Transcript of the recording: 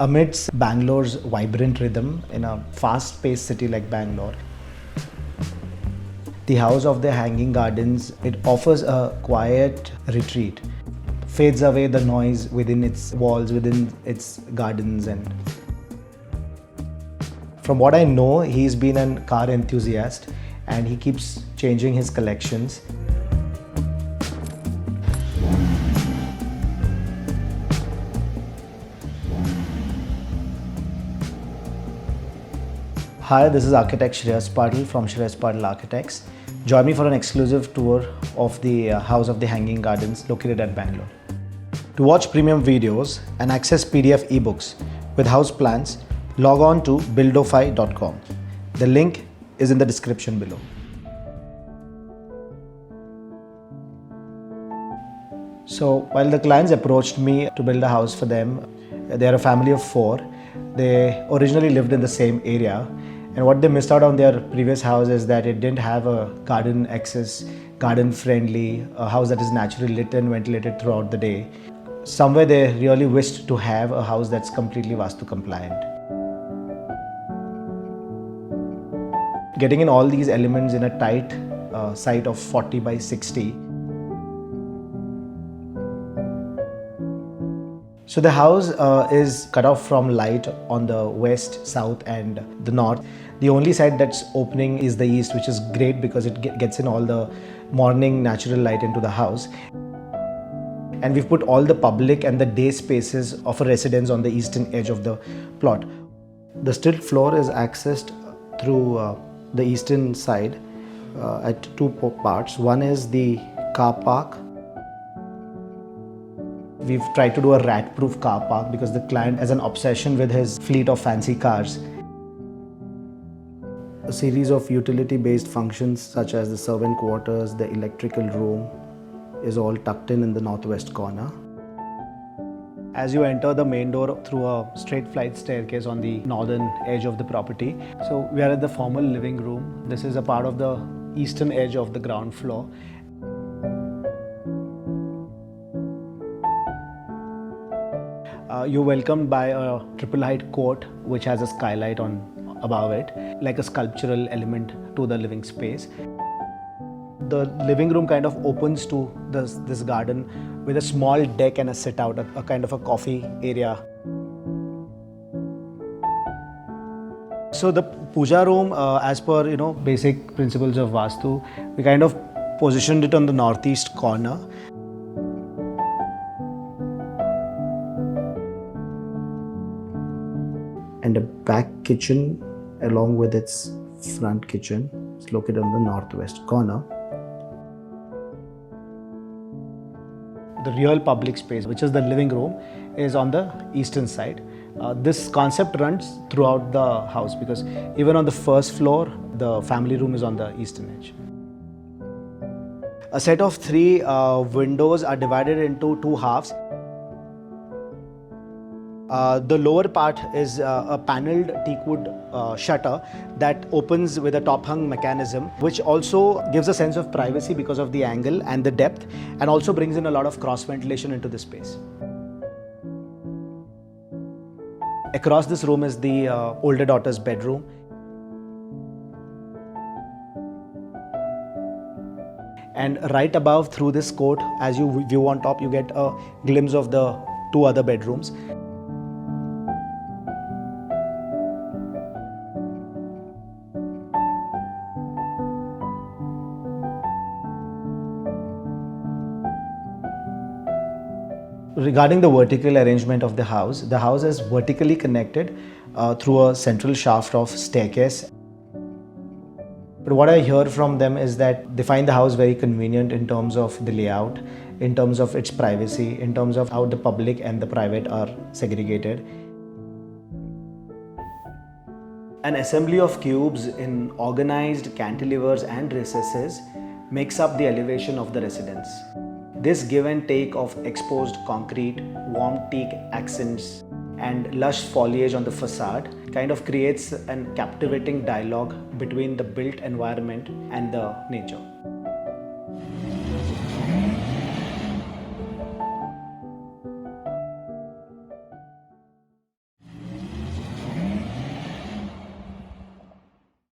Amidst Bangalore's vibrant rhythm in a fast-paced city like Bangalore, the house of the hanging gardens, it offers a quiet retreat, fades away the noise within its walls, within its gardens. And from what I know, he's been a car enthusiast and he keeps changing his collections. Hi, this is architect Shreyas Patil from Shreyas Patil Architects. Join me for an exclusive tour of the House of the Hanging Gardens located at Bangalore. To watch premium videos and access PDF ebooks with house plans, log on to buildofy.com. The link is in the description below. So while the clients approached me to build a house for them, they're a family of 4. They originally lived in the same area. And what they missed out on their previous house is that it didn't have a garden access, garden friendly, a house that is naturally lit and ventilated throughout the day. Somewhere they really wished to have a house that's completely Vastu-compliant. Getting in all these elements in a tight site of 40 by 60. So the house is cut off from light on the west, south and the north. The only side that's opening is the east, which is great because it gets in all the morning natural light into the house. And we've put all the public and the day spaces of a residence on the eastern edge of the plot. The stilt floor is accessed through the eastern side at 2 parts. One is the car park. We've tried to do a rat-proof car park because the client has an obsession with his fleet of fancy cars. A series of utility-based functions such as the servant quarters, the electrical room is all tucked in the northwest corner. As you enter the main door through a straight flight staircase on the northern edge of the property. So we are at the formal living room. This is a part of the eastern edge of the ground floor. You're welcomed by a triple-height court which has a skylight on above it, like a sculptural element to the living space. The living room kind of opens to this garden with a small deck and a sit-out, a kind of a coffee area. So the puja room, as per basic principles of Vastu, we kind of positioned it on the northeast corner. And a back kitchen along with its front kitchen is located on the northwest corner. The real public space, which is the living room, is on the eastern side. This concept runs throughout the house because even on the first floor, the family room is on the eastern edge. A set of 3 windows are divided into 2 halves. The lower part is a panelled teakwood shutter that opens with a top-hung mechanism, which also gives a sense of privacy because of the angle and the depth, and also brings in a lot of cross-ventilation into the space. Across this room is the older daughter's bedroom. And right above through this court, as you view on top, you get a glimpse of the 2 other bedrooms. Regarding the vertical arrangement of the house is vertically connected through a central shaft of staircase. But what I hear from them is that they find the house very convenient in terms of the layout, in terms of its privacy, in terms of how the public and the private are segregated. An assembly of cubes in organized cantilevers and recesses makes up the elevation of the residence. This give and take of exposed concrete, warm teak accents and lush foliage on the facade kind of creates a captivating dialogue between the built environment and the nature.